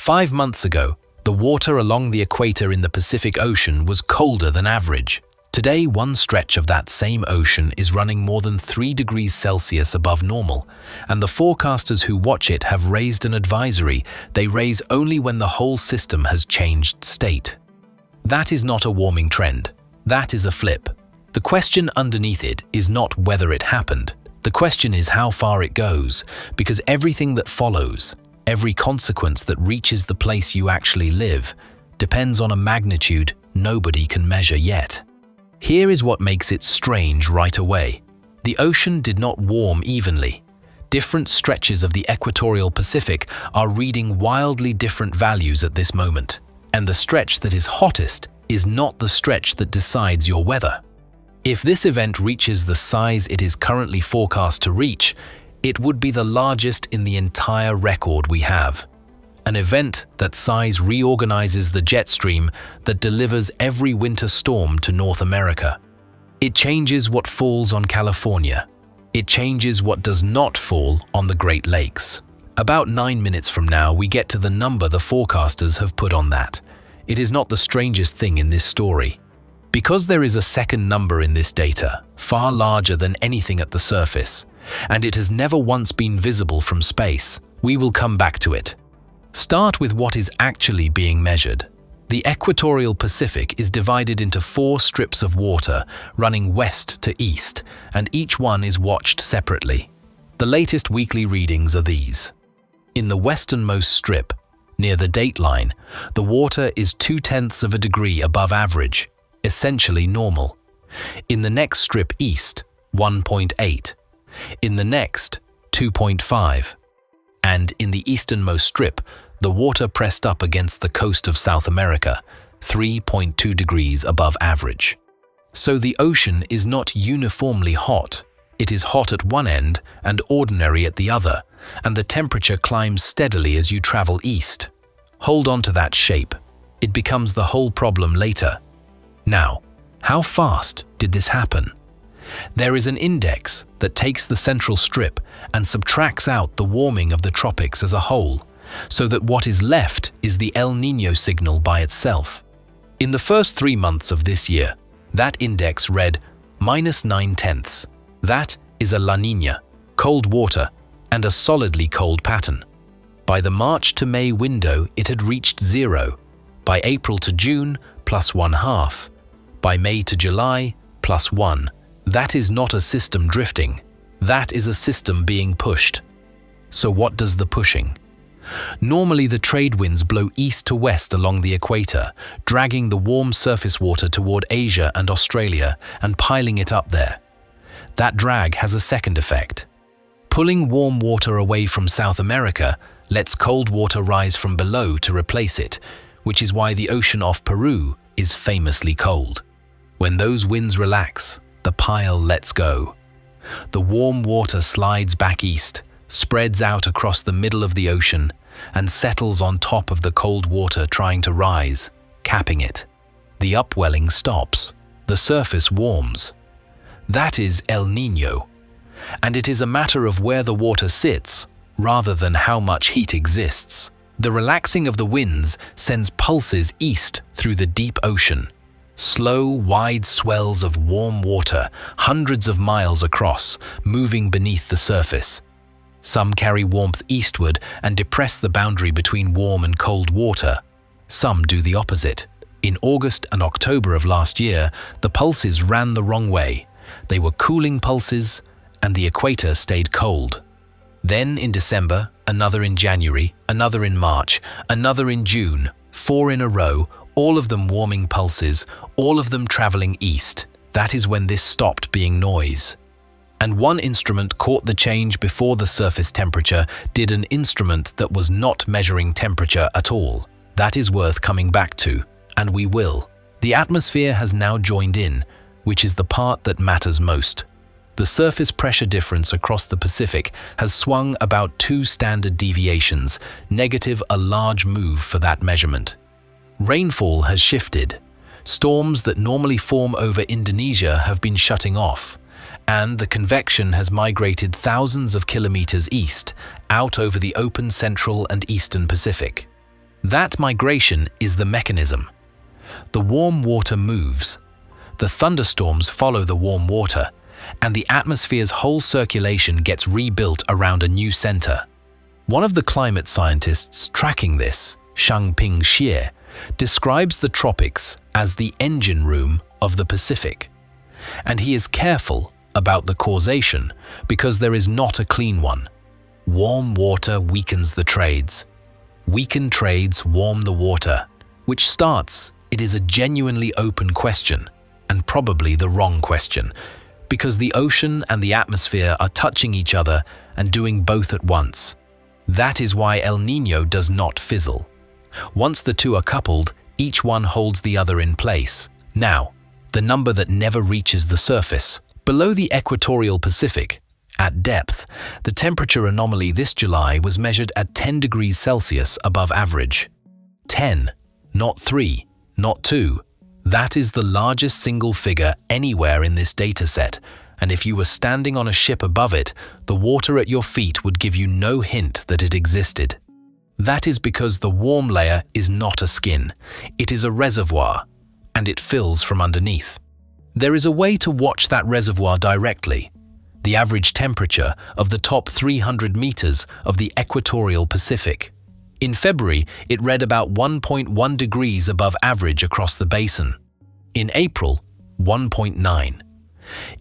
5 months ago, the water along the equator in the Pacific Ocean was colder than average. Today, one stretch of that same ocean is running more than 3 degrees Celsius above normal, and the forecasters who watch it have raised an advisory. They raise only when the whole system has changed state. That is not a warming trend. That is a flip. The question underneath it is not whether it happened. The question is how far it goes, because everything that follows, every consequence that reaches the place you actually live, depends on a magnitude nobody can measure yet. Here is what makes it strange right away. The ocean did not warm evenly. Different stretches of the equatorial Pacific are reading wildly different values at this moment. And the stretch that is hottest is not the stretch that decides your weather. If this event reaches the size it is currently forecast to reach, it would be the largest in the entire record we have. An event that size reorganizes the jet stream that delivers every winter storm to North America. It changes what falls on California. It changes what does not fall on the Great Lakes. About 9 minutes from now, we get to the number the forecasters have put on that. It is not the strangest thing in this story. Because there is a second number in this data, far larger than anything at the surface, and it has never once been visible from space, we will come back to it. Start with what is actually being measured. The equatorial Pacific is divided into 4 strips of water running west to east, and each one is watched separately. The latest weekly readings are these. In the westernmost strip, near the dateline, the water is 0.2 of a degree above average, essentially normal. In the next strip east, 1.8. In the next, 2.5. And in the easternmost strip, the water pressed up against the coast of South America, 3.2 degrees above average. So the ocean is not uniformly hot. It is hot at one end and ordinary at the other, and the temperature climbs steadily as you travel east. Hold on to that shape. It becomes the whole problem later. Now, how fast did this happen? There is an index that takes the central strip and subtracts out the warming of the tropics as a whole, so that what is left is the El Nino signal by itself. In the first 3 months of this year, that index read -0.9. That is a La Niña, cold water, and a solidly cold pattern. By the March to May window, it had reached 0. By April to June, +0.5. By May to July, +1. That is not a system drifting. That is a system being pushed. So what does the pushing? Normally the trade winds blow east to west along the equator, dragging the warm surface water toward Asia and Australia and piling it up there. That drag has a second effect. Pulling warm water away from South America lets cold water rise from below to replace it, which is why the ocean off Peru is famously cold. When those winds relax, the pile lets go. The warm water slides back east, spreads out across the middle of the ocean, and settles on top of the cold water trying to rise, capping it. The upwelling stops. The surface warms. That is El Nino, and it is a matter of where the water sits, rather than how much heat exists. The relaxing of the winds sends pulses east through the deep ocean. Slow, wide swells of warm water, hundreds of miles across, moving beneath the surface. Some carry warmth eastward and depress the boundary between warm and cold water. Some do the opposite. In August and October of last year, the pulses ran the wrong way. They were cooling pulses, and the equator stayed cold. Then in December, another in January, another in March, another in June, 4 in a row, all of them warming pulses, all of them traveling east. That is when this stopped being noise. And one instrument caught the change before the surface temperature did an instrument that was not measuring temperature at all. That is worth coming back to, and we will. The atmosphere has now joined in, which is the part that matters most. The surface pressure difference across the Pacific has swung about 2 standard deviations, negative a large move for that measurement. Rainfall has shifted. Storms that normally form over Indonesia have been shutting off, and the convection has migrated thousands of kilometers east, out over the open central and eastern Pacific. That migration is the mechanism. The warm water moves. The thunderstorms follow the warm water, and the atmosphere's whole circulation gets rebuilt around a new center. One of the climate scientists tracking this, Shangping Xie, describes the tropics as the engine room of the Pacific. And he is careful about the causation because there is not a clean one. Warm water weakens the trades. Weakened trades warm the water, which starts, it is a genuinely open question, and probably the wrong question, because the ocean and the atmosphere are touching each other and doing both at once. That is why El Niño does not fizzle. Once the two are coupled, each one holds the other in place. Now, the number that never reaches the surface. Below the equatorial Pacific, at depth, the temperature anomaly this July was measured at 10 degrees Celsius above average. 10, not 3, not 2. That is the largest single figure anywhere in this data set, and if you were standing on a ship above it, the water at your feet would give you no hint that it existed. That is because the warm layer is not a skin, it is a reservoir, and it fills from underneath. There is a way to watch that reservoir directly. The average temperature of the top 300 meters of the equatorial Pacific. In February, it read about 1.1 degrees above average across the basin. In April, 1.9.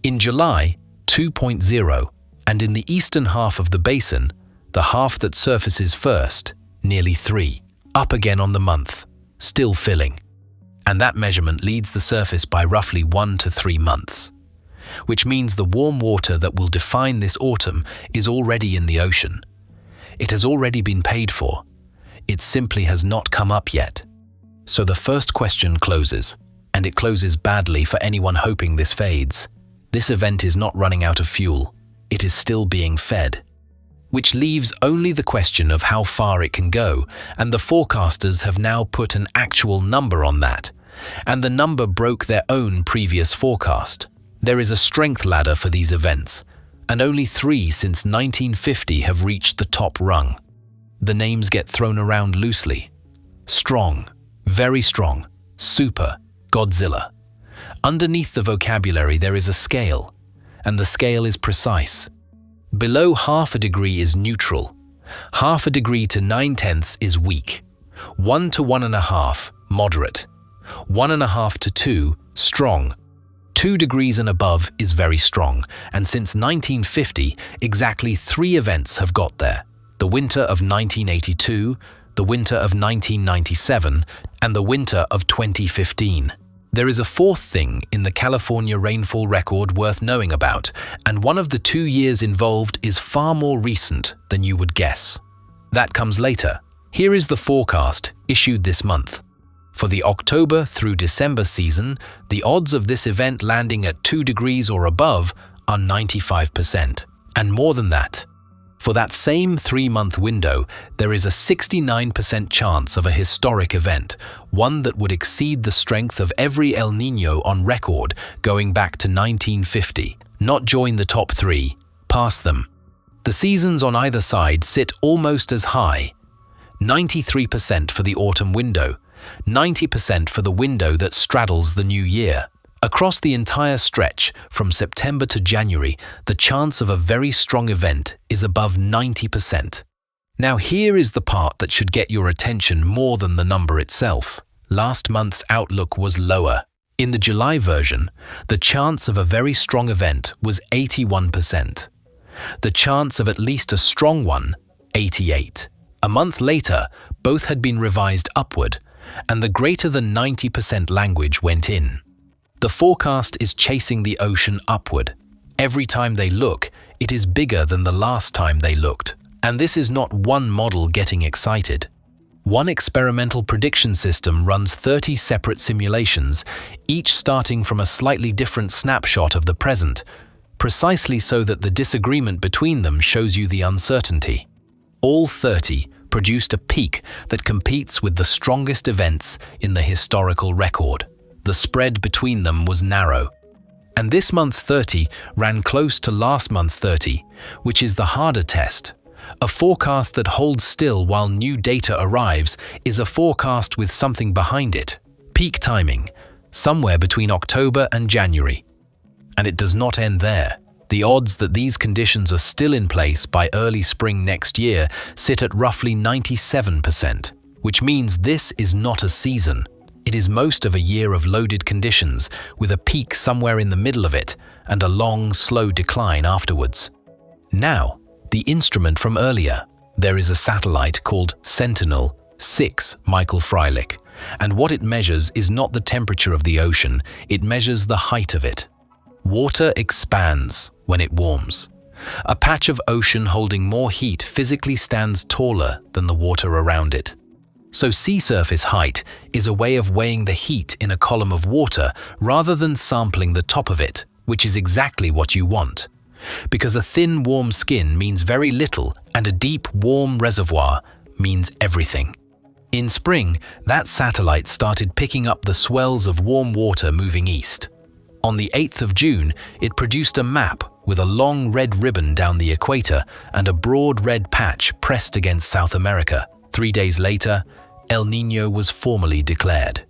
In July, 2.0, and in the eastern half of the basin, the half that surfaces first, nearly 3. Up again on the month, still filling. And that measurement leads the surface by roughly 1 to 3 months. Which means the warm water that will define this autumn is already in the ocean. It has already been paid for. It simply has not come up yet. So the first question closes, and it closes badly for anyone hoping this fades. This event is not running out of fuel. It is still being fed. Which leaves only the question of how far it can go, and the forecasters have now put an actual number on that, and the number broke their own previous forecast. There is a strength ladder for these events, and only 3 since 1950 have reached the top rung. The names get thrown around loosely. Strong, very strong, super, Godzilla. Underneath the vocabulary there is a scale, and the scale is precise. Below ½ a degree is neutral. ½ a degree to 9/10 is weak. 1 to 1.5, moderate. 1.5 to 2, strong. 2 degrees and above is very strong, and since 1950, exactly 3 events have got there. The winter of 1982, the winter of 1997, and the winter of 2015. There is a fourth thing in the California rainfall record worth knowing about, and one of the 2 years involved is far more recent than you would guess. That comes later. Here is the forecast issued this month. For the October through December season, the odds of this event landing at 2 degrees or above are 95%, and more than that. For that same 3-month window, there is a 69% chance of a historic event, one that would exceed the strength of every El Niño on record going back to 1950. Not join the top 3, pass them. The seasons on either side sit almost as high. 93% for the autumn window, 90% for the window that straddles the new year. Across the entire stretch, from September to January, the chance of a very strong event is above 90%. Now here is the part that should get your attention more than the number itself. Last month's outlook was lower. In the July version, the chance of a very strong event was 81%. The chance of at least a strong one, 88%. A month later, both had been revised upward, and the greater than 90% language went in. The forecast is chasing the ocean upward. Every time they look, it is bigger than the last time they looked. And this is not one model getting excited. One experimental prediction system runs 30 separate simulations, each starting from a slightly different snapshot of the present, precisely so that the disagreement between them shows you the uncertainty. All 30 produced a peak that competes with the strongest events in the historical record. The spread between them was narrow. And this month's 30 ran close to last month's 30, which is the harder test. A forecast that holds still while new data arrives is a forecast with something behind it. Peak timing, somewhere between October and January. And it does not end there. The odds that these conditions are still in place by early spring next year sit at roughly 97%, which means this is not a season. It is most of a year of loaded conditions, with a peak somewhere in the middle of it and a long, slow decline afterwards. Now, the instrument from earlier. There is a satellite called Sentinel-6 Michael Freilich, and what it measures is not the temperature of the ocean, it measures the height of it. Water expands when it warms. A patch of ocean holding more heat physically stands taller than the water around it. So sea surface height is a way of weighing the heat in a column of water rather than sampling the top of it, which is exactly what you want. Because a thin, warm skin means very little and a deep, warm reservoir means everything. In spring, that satellite started picking up the swells of warm water moving east. On the 8th of June, it produced a map with a long red ribbon down the equator and a broad red patch pressed against South America. 3 days later, El Nino was formally declared.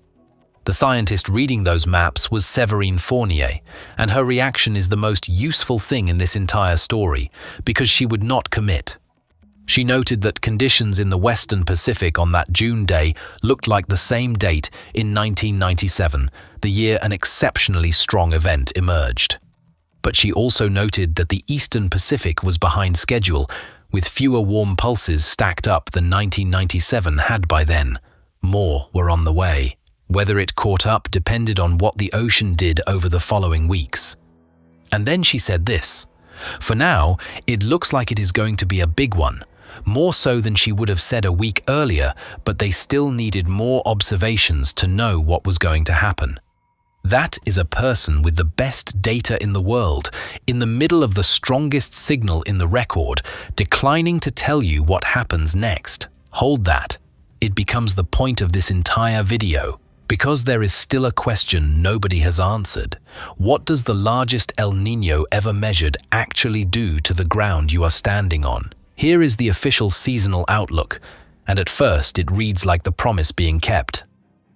The scientist reading those maps was Séverine Fournier, and her reaction is the most useful thing in this entire story, because she would not commit. She noted that conditions in the Western Pacific on that June day looked like the same date in 1997, the year an exceptionally strong event emerged. But she also noted that the Eastern Pacific was behind schedule, with fewer warm pulses stacked up than 1997 had by then. More were on the way. Whether it caught up depended on what the ocean did over the following weeks. And then she said this: "For now, it looks like it is going to be a big one, more so than she would have said a week earlier, but they still needed more observations to know what was going to happen." That is a person with the best data in the world, in the middle of the strongest signal in the record, declining to tell you what happens next. Hold that. It becomes the point of this entire video, because there is still a question nobody has answered. What does the largest El Nino ever measured actually do to the ground you are standing on? Here is the official seasonal outlook, and at first it reads like the promise being kept.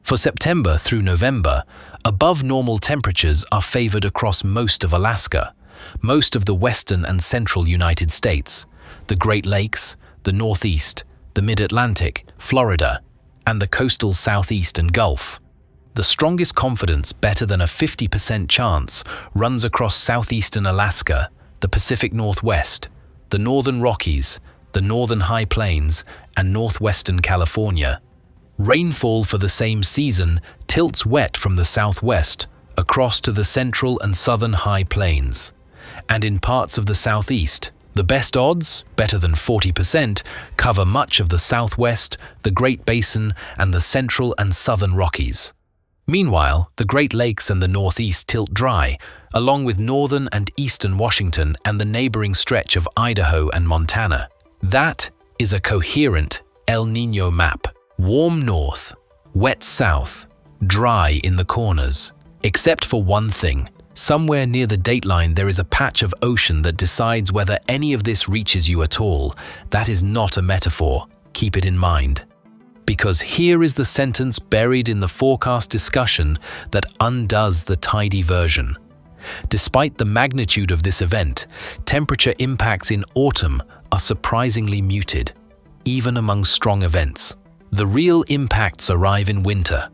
For September through November, above normal temperatures are favored across most of Alaska, most of the western and central United States, the Great Lakes, the Northeast, the Mid-Atlantic, Florida, and the coastal Southeast and Gulf. The strongest confidence, better than a 50% chance, runs across southeastern Alaska, the Pacific Northwest, the Northern Rockies, the Northern High Plains, and northwestern California. Rainfall for the same season tilts wet from the southwest across to the central and southern high plains. And in parts of the southeast, the best odds, better than 40%, cover much of the southwest, the Great Basin, and the central and southern Rockies. Meanwhile, the Great Lakes and the Northeast tilt dry, along with northern and eastern Washington and the neighboring stretch of Idaho and Montana. That is a coherent El Nino map. Warm north, wet south, dry in the corners. Except for one thing. Somewhere near the dateline there is a patch of ocean that decides whether any of this reaches you at all. That is not a metaphor. Keep it in mind. Because here is the sentence buried in the forecast discussion that undoes the tidy version. Despite the magnitude of this event, temperature impacts in autumn are surprisingly muted, even among strong events. The real impacts arrive in winter.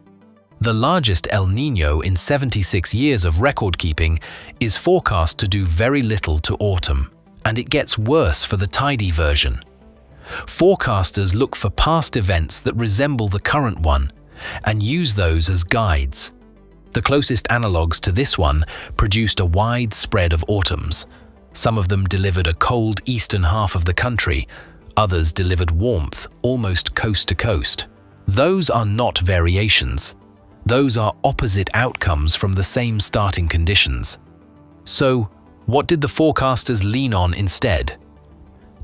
The largest El Nino in 76 years of record-keeping is forecast to do very little to autumn, and it gets worse for the tidy version. Forecasters look for past events that resemble the current one and use those as guides. The closest analogues to this one produced a wide spread of autumns. Some of them delivered a cold eastern half of the country, others delivered warmth almost coast to coast. Those are not variations. Those are opposite outcomes from the same starting conditions. So, what did the forecasters lean on instead?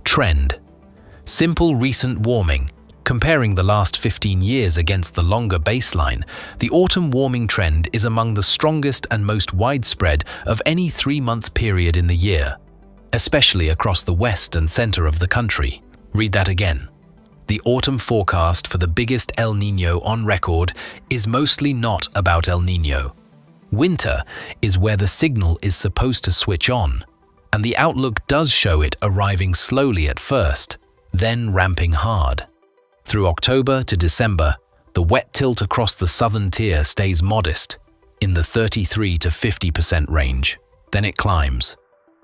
Trend. Simple recent warming. Comparing the last 15 years against the longer baseline, the autumn warming trend is among the strongest and most widespread of any 3-month period in the year, especially across the west and center of the country. Read that again. The autumn forecast for the biggest El Nino on record is mostly not about El Nino. Winter is where the signal is supposed to switch on, and the outlook does show it arriving slowly at first, then ramping hard. Through October to December, the wet tilt across the southern tier stays modest, in the 33 to 50% range. Then it climbs.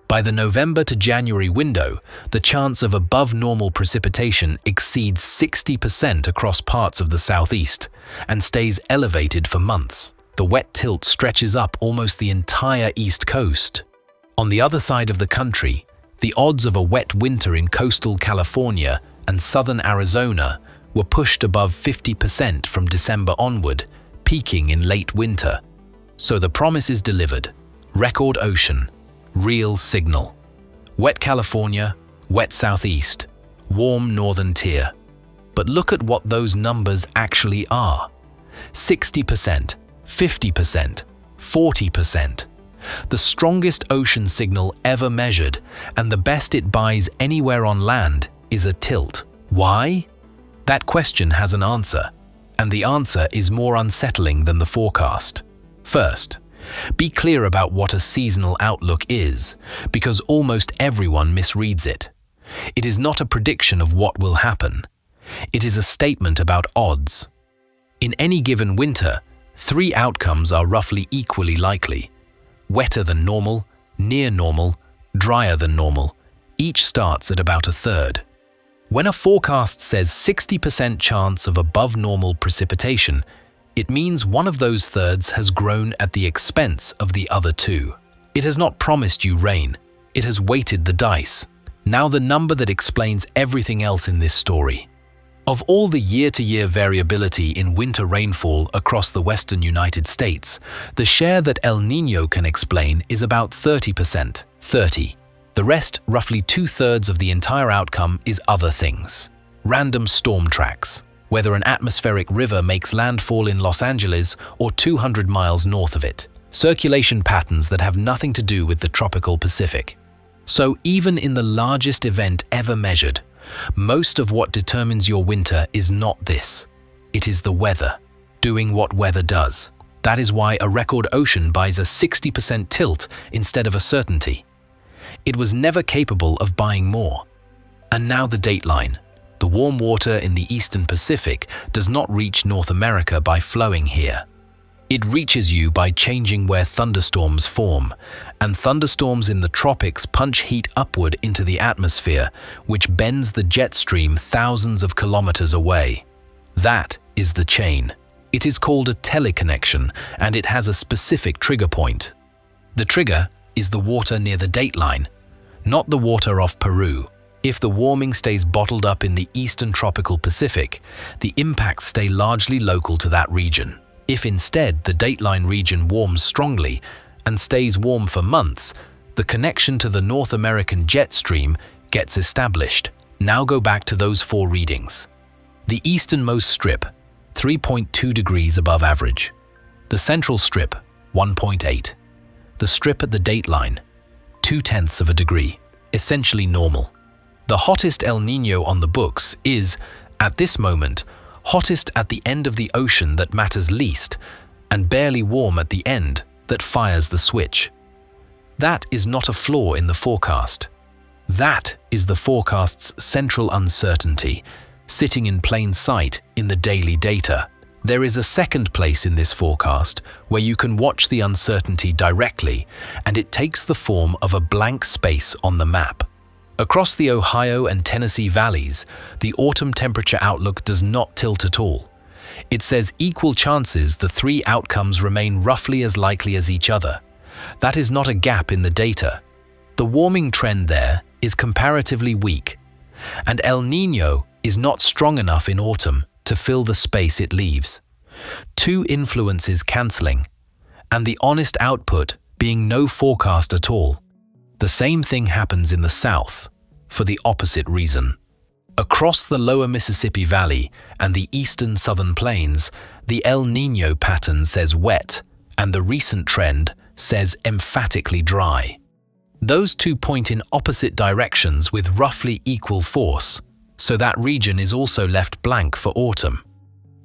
By the November to January window, the chance of above-normal precipitation exceeds 60% across parts of the southeast and stays elevated for months. The wet tilt stretches up almost the entire east coast. On the other side of the country, the odds of a wet winter in coastal California and southern Arizona were pushed above 50% from December onward, peaking in late winter. So the promise is delivered. Record ocean. Real signal. Wet California, wet southeast, warm northern tier. But look at what those numbers actually are. 60%, 50%, 40%. The strongest ocean signal ever measured, and the best it buys anywhere on land, is a tilt. Why? That question has an answer, and the answer is more unsettling than the forecast. First, be clear about what a seasonal outlook is, because almost everyone misreads it. It is not a prediction of what will happen. It is a statement about odds. In any given winter, 3 outcomes are roughly equally likely: wetter than normal, near normal, drier than normal. Each starts at about a third. When a forecast says 60% chance of above normal precipitation, it means one of those thirds has grown at the expense of the other 2. It has not promised you rain, it has weighted the dice. Now the number that explains everything else in this story. Of all the year-to-year variability in winter rainfall across the western United States, the share that El Nino can explain is about 30%. 30. The rest, roughly 2/3 of the entire outcome, is other things. Random storm tracks. Whether an atmospheric river makes landfall in Los Angeles or 200 miles north of it. Circulation patterns that have nothing to do with the tropical Pacific. So even in the largest event ever measured, most of what determines your winter is not this. It is the weather, doing what weather does. That is why a record ocean buys a 60% tilt instead of a certainty. It was never capable of buying more. And now the dateline. The warm water in the eastern Pacific does not reach North America by flowing here. It reaches you by changing where thunderstorms form, and thunderstorms in the tropics punch heat upward into the atmosphere, which bends the jet stream thousands of kilometers away. That is the chain. It is called a teleconnection, and it has a specific trigger point. The trigger is the water near the dateline, not the water off Peru. If the warming stays bottled up in the eastern tropical Pacific, the impacts stay largely local to that region. If instead the dateline region warms strongly and stays warm for months, the connection to the North American jet stream gets established. Now go back to those 4 readings. The easternmost strip, 3.2 degrees above average. The central strip, 1.8. The strip at the dateline, 0.2 of a degree, essentially normal. The hottest El Nino on the books is, at this moment, hottest at the end of the ocean that matters least, and barely warm at the end that fires the switch. That is not a flaw in the forecast. That is the forecast's central uncertainty, sitting in plain sight in the daily data. There is a second place in this forecast where you can watch the uncertainty directly, and it takes the form of a blank space on the map. Across the Ohio and Tennessee valleys, the autumn temperature outlook does not tilt at all. It says equal chances the 3 outcomes remain roughly as likely as each other. That is not a gap in the data. The warming trend there is comparatively weak, and El Nino is not strong enough in autumn to fill the space it leaves. 2 influences cancelling, and the honest output being no forecast at all. The same thing happens in the south, for the opposite reason. Across the lower Mississippi Valley and the eastern southern plains, the El Nino pattern says wet, and the recent trend says emphatically dry. Those 2 point in opposite directions with roughly equal force, so that region is also left blank for autumn.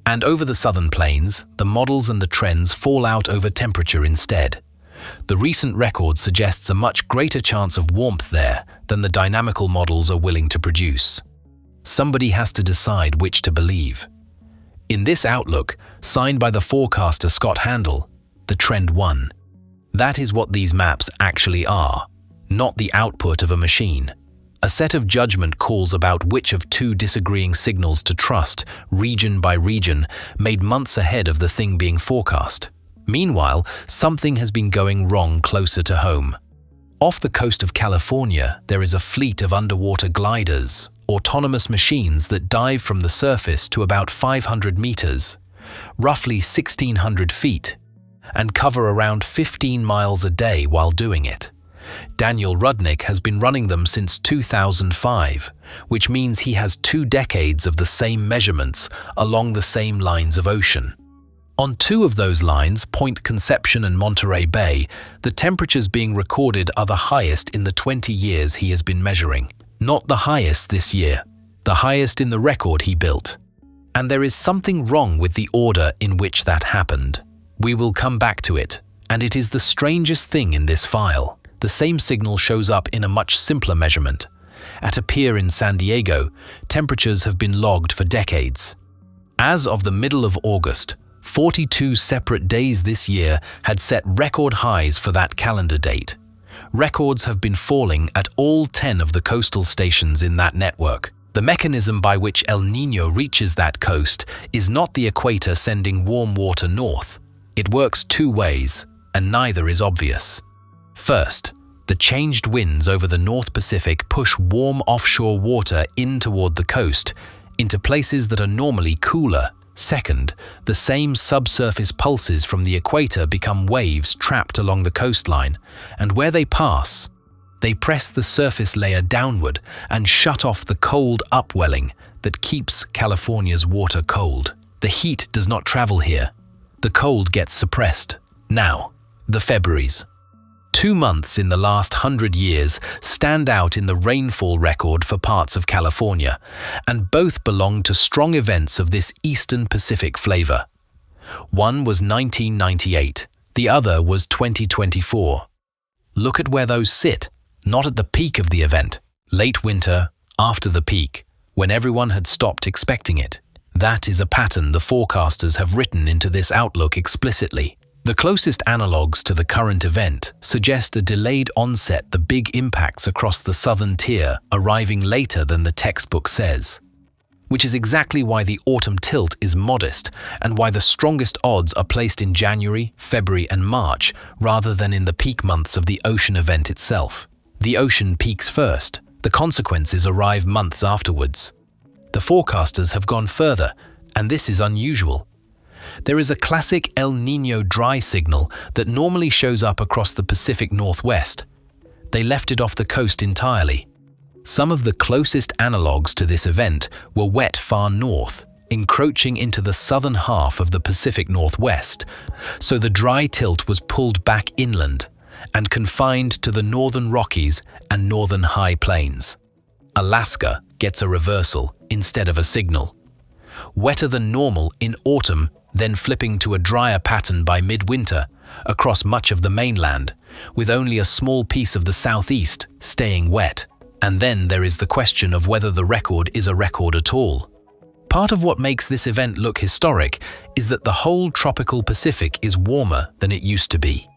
And over the southern plains, the models and the trends fall out over temperature instead. The recent record suggests a much greater chance of warmth there than the dynamical models are willing to produce. Somebody has to decide which to believe. In this outlook, signed by the forecaster Scott Handel, the trend won. That is what these maps actually are, not the output of a machine. A set of judgment calls about which of two disagreeing signals to trust, region by region, made months ahead of the thing being forecast. Meanwhile, something has been going wrong closer to home. Off the coast of California, there is a fleet of underwater gliders, autonomous machines that dive from the surface to about 500 meters, roughly 1,600 feet, and cover around 15 miles a day while doing it. Daniel Rudnick has been running them since 2005, which means he has 2 decades of the same measurements along the same lines of ocean. On 2 of those lines, Point Conception and Monterey Bay, the temperatures being recorded are the highest in the 20 years he has been measuring. Not the highest this year, the highest in the record he built. And there is something wrong with the order in which that happened. We will come back to it, and it is the strangest thing in this file. The same signal shows up in a much simpler measurement. At a pier in San Diego, temperatures have been logged for decades. As of the middle of August, 42 separate days this year had set record highs for that calendar date. Records have been falling at all 10 of the coastal stations in that network. The mechanism by which El Nino reaches that coast is not the equator sending warm water north. It works 2 ways, and neither is obvious. First, the changed winds over the North Pacific push warm offshore water in toward the coast, into places that are normally cooler. Second, the same subsurface pulses from the equator become waves trapped along the coastline, and where they pass, they press the surface layer downward and shut off the cold upwelling that keeps California's water cold. The heat does not travel here. The cold gets suppressed. Now, the Februaries. 2 months in the last 100 years stand out in the rainfall record for parts of California, and both belong to strong events of this Eastern Pacific flavor. One was 1998, the other was 2024. Look at where those sit, not at the peak of the event. Late winter, after the peak, when everyone had stopped expecting it. That is a pattern the forecasters have written into this outlook explicitly. The closest analogues to the current event suggest a delayed onset, the big impacts across the southern tier arriving later than the textbook says. Which is exactly why the autumn tilt is modest and why the strongest odds are placed in January, February and March rather than in the peak months of the ocean event itself. The ocean peaks first, the consequences arrive months afterwards. The forecasters have gone further, and this is unusual. There is a classic El Nino dry signal that normally shows up across the Pacific Northwest. They left it off the coast entirely. Some of the closest analogues to this event were wet far north, encroaching into the southern half of the Pacific Northwest, so the dry tilt was pulled back inland and confined to the northern Rockies and northern high plains. Alaska gets a reversal instead of a signal. Wetter than normal in autumn, then flipping to a drier pattern by midwinter across much of the mainland, with only a small piece of the southeast staying wet. And then there is the question of whether the record is a record at all. Part of what makes this event look historic is that the whole tropical Pacific is warmer than it used to be.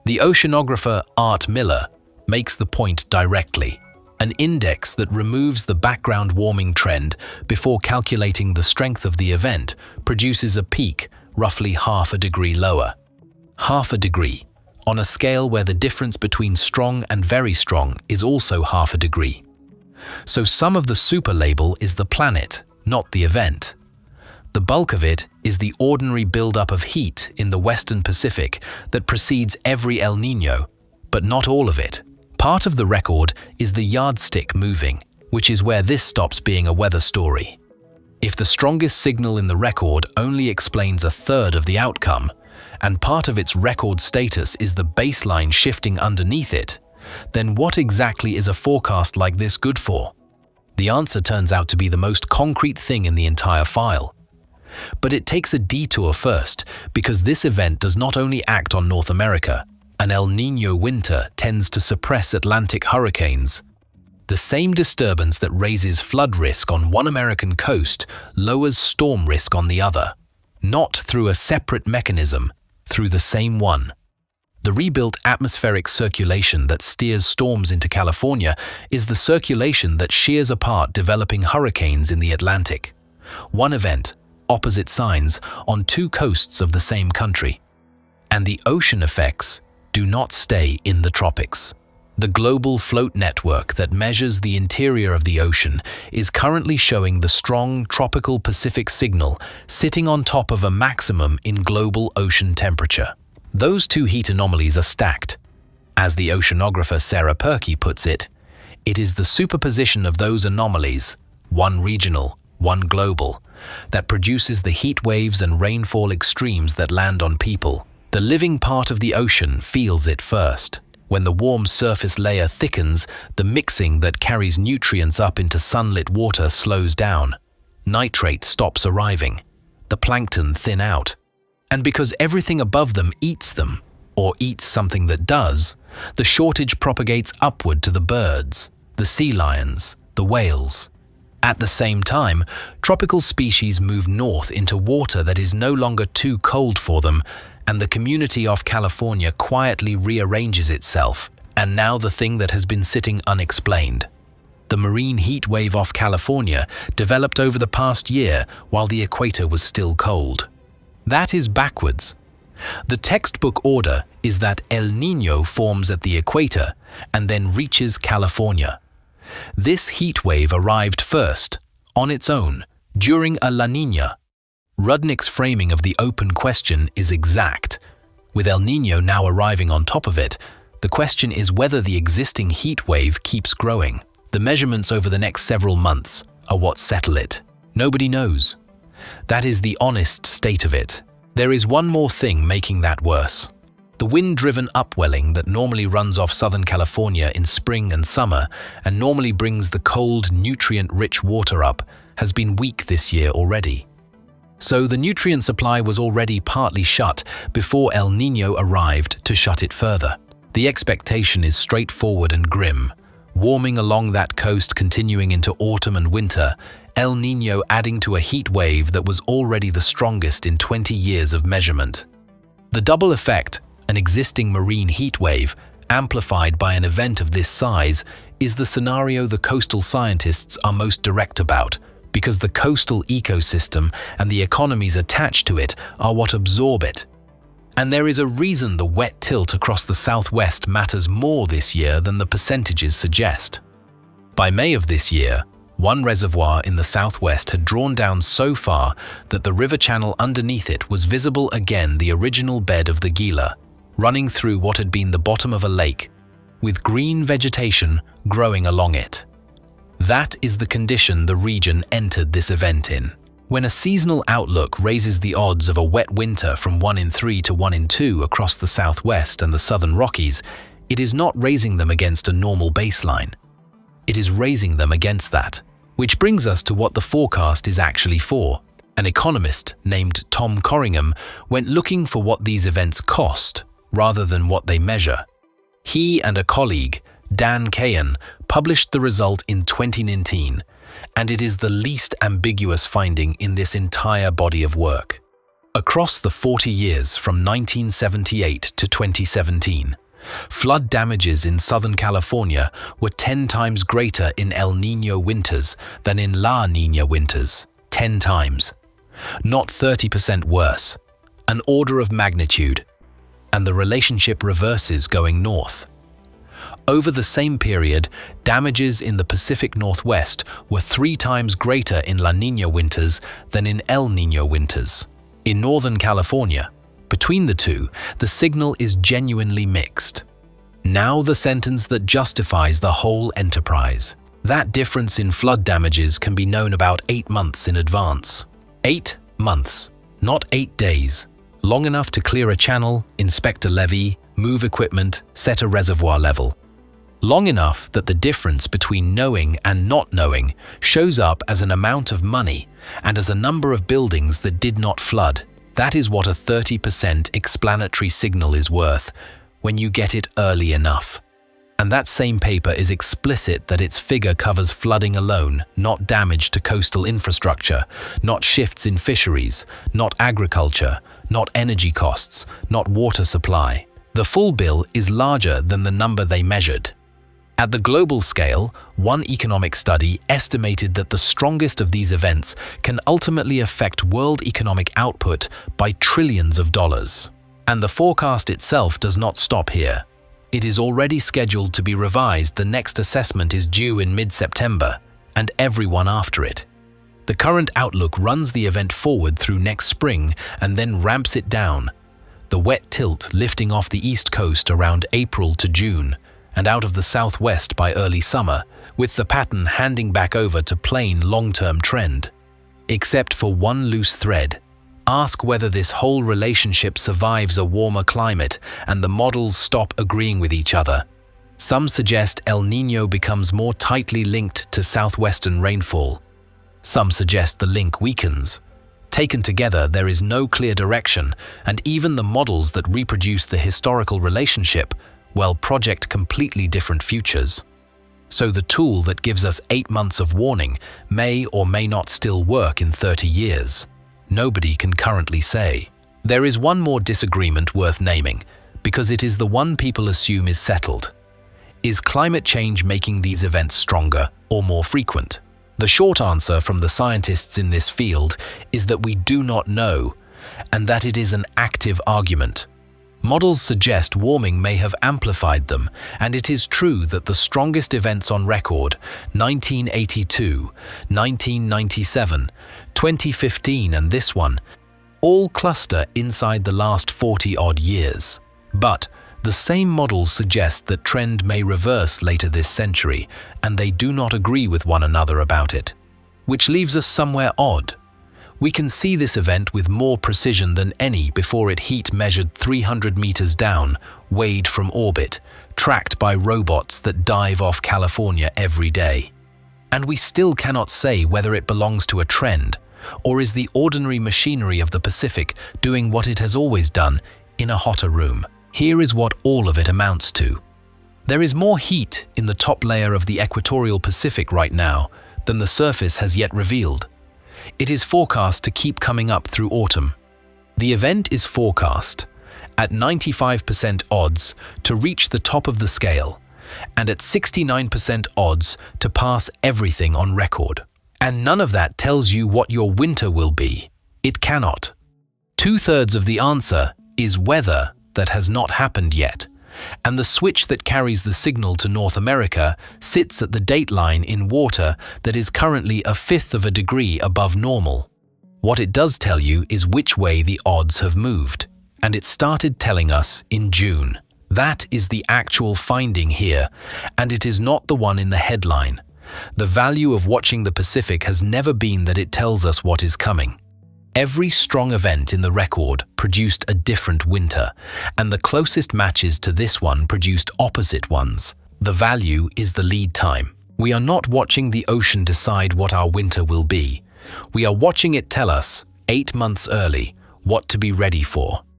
The oceanographer Art Miller makes the point directly. An index that removes the background warming trend before calculating the strength of the event produces a peak roughly half a degree lower. Half a degree, on a scale where the difference between strong and very strong is also half a degree. So some of the super label is the planet, not the event. The bulk of it is the ordinary buildup of heat in the Western Pacific that precedes every El Nino, but not all of it. Part of the record is the yardstick moving, which is where this stops being a weather story. If the strongest signal in the record only explains a third of the outcome, and part of its record status is the baseline shifting underneath it, then what exactly is a forecast like this good for? The answer turns out to be the most concrete thing in the entire file. But it takes a detour first, because this event does not only act on North America. An El Niño winter tends to suppress Atlantic hurricanes. The same disturbance that raises flood risk on one American coast lowers storm risk on the other. Not through a separate mechanism, through the same one. The rebuilt atmospheric circulation that steers storms into California is the circulation that shears apart developing hurricanes in the Atlantic. One event, opposite signs, on two coasts of the same country. And the ocean effects do not stay in the tropics. The global float network that measures the interior of the ocean is currently showing the strong tropical Pacific signal sitting on top of a maximum in global ocean temperature. Those two heat anomalies are stacked. As the oceanographer Sarah Perkey puts it, it is the superposition of those anomalies, one regional, one global, that produces the heat waves and rainfall extremes that land on people. The living part of the ocean feels it first. When the warm surface layer thickens, the mixing that carries nutrients up into sunlit water slows down. Nitrate stops arriving. The plankton thin out. And because everything above them, or eats something that does, the shortage propagates upward to the birds, the sea lions, the whales. At the same time, tropical species move north into water that is no longer too cold for them, and the community off California quietly rearranges itself, and now the thing that has been sitting unexplained. The marine heat wave off California developed over the past year while the equator was still cold. That is backwards. The textbook order is that El Niño forms at the equator and then reaches California. This heat wave arrived first, on its own, during a La Niña. Rudnick's framing of the open question is exact. With El Niño now arriving on top of it, the question is whether the existing heat wave keeps growing. The measurements over the next several months are what settle it. Nobody knows. That is the honest state of it. There is one more thing making that worse. The wind-driven upwelling that normally runs off Southern California in spring and summer and normally brings the cold, nutrient-rich water up has been weak this year already. So the nutrient supply was already partly shut before El Niño arrived to shut it further. The expectation is straightforward and grim. Warming along that coast continuing into autumn and winter, El Niño adding to a heat wave that was already the strongest in 20 years of measurement. The double effect, an existing marine heat wave, amplified by an event of this size, is the scenario the coastal scientists are most direct about, because the coastal ecosystem and the economies attached to it are what absorb it. And there is a reason the wet tilt across the southwest matters more this year than the percentages suggest. By May of this year, one reservoir in the southwest had drawn down so far that the river channel underneath it was visible again, the original bed of the Gila, running through what had been the bottom of a lake, with green vegetation growing along it. That is the condition the region entered this event in. When a seasonal outlook raises the odds of a wet winter from 1 in 3 to 1 in 2 across the southwest and the southern Rockies, it is not raising them against a normal baseline. It is raising them against that. Which brings us to what the forecast is actually for. An economist named Tom Corringham went looking for what these events cost, rather than what they measure. He and a colleague, Dan Cahan, published the result in 2019, and it is the least ambiguous finding in this entire body of work. Across the 40 years from 1978 to 2017, flood damages in Southern California were 10 times greater in El Niño winters than in La Niña winters, 10 times. Not 30% worse, an order of magnitude, and the relationship reverses going north. Over the same period, damages in the Pacific Northwest were 3 times greater in La Niña winters than in El Niño winters. In Northern California, between the two, the signal is genuinely mixed. Now the sentence that justifies the whole enterprise. That difference in flood damages can be known about 8 months in advance. 8 months, not 8 days. Long enough to clear a channel, inspect a levee, move equipment, set a reservoir level. long enough that the difference between knowing and not knowing shows up as an amount of money and as a number of buildings that did not flood. That is what a 30% explanatory signal is worth when you get it early enough. And that same paper is explicit that its figure covers flooding alone, not damage to coastal infrastructure, not shifts in fisheries, not agriculture, not energy costs, not water supply. The full bill is larger than the number they measured. At the global scale, one economic study estimated that the strongest of these events can ultimately affect world economic output by trillions of dollars. And the forecast itself does not stop here. It is already scheduled to be revised. The next assessment is due in mid-September, and everyone after it. The current outlook runs the event forward through next spring and then ramps it down, the wet tilt lifting off the east coast around April to June, and out of the southwest by early summer, with the pattern handing back over to plain long-term trend. Except for one loose thread. Ask whether this whole relationship survives a warmer climate and the models stop agreeing with each other. Some suggest El Nino becomes more tightly linked to southwestern rainfall. Some suggest the link weakens. Taken together, there is no clear direction, and even the models that reproduce the historical relationship, well, project completely different futures. So the tool that gives us 8 months of warning may or may not still work in 30 years. Nobody can currently say. There is one more disagreement worth naming, because it is the one people assume is settled. Is climate change making these events stronger or more frequent? The short answer from the scientists in this field is that we do not know, and that it is an active argument. Models suggest warming may have amplified them, and it is true that the strongest events on record, 1982, 1997, 2015 and this one, all cluster inside the last 40-odd years. But the same models suggest that trend may reverse later this century, and they do not agree with one another about it. Which leaves us somewhere odd. We can see this event with more precision than any before it heat measured 300 meters down, weighed from orbit, tracked by robots that dive off California every day. And we still cannot say whether it belongs to a trend, or is the ordinary machinery of the Pacific doing what it has always done in a hotter room. Here is what all of it amounts to. There is more heat in the top layer of the equatorial Pacific right now than the surface has yet revealed. It is forecast to keep coming up through autumn. The event is forecast at 95% odds to reach the top of the scale and at 69% odds to pass everything on record. And none of that tells you what your winter will be. It cannot. 2/3 of the answer is weather that has not happened yet, and the switch that carries the signal to North America sits at the dateline in water that is currently 1/5 of a degree above normal. What it does tell you is which way the odds have moved, and it started telling us in June. That is the actual finding here, and it is not the one in the headline. The value of watching the Pacific has never been that it tells us what is coming. Every strong event in the record produced a different winter, and the closest matches to this one produced opposite ones. The value is the lead time. We are not watching the ocean decide what our winter will be. We are watching it tell us, 8 months early, what to be ready for.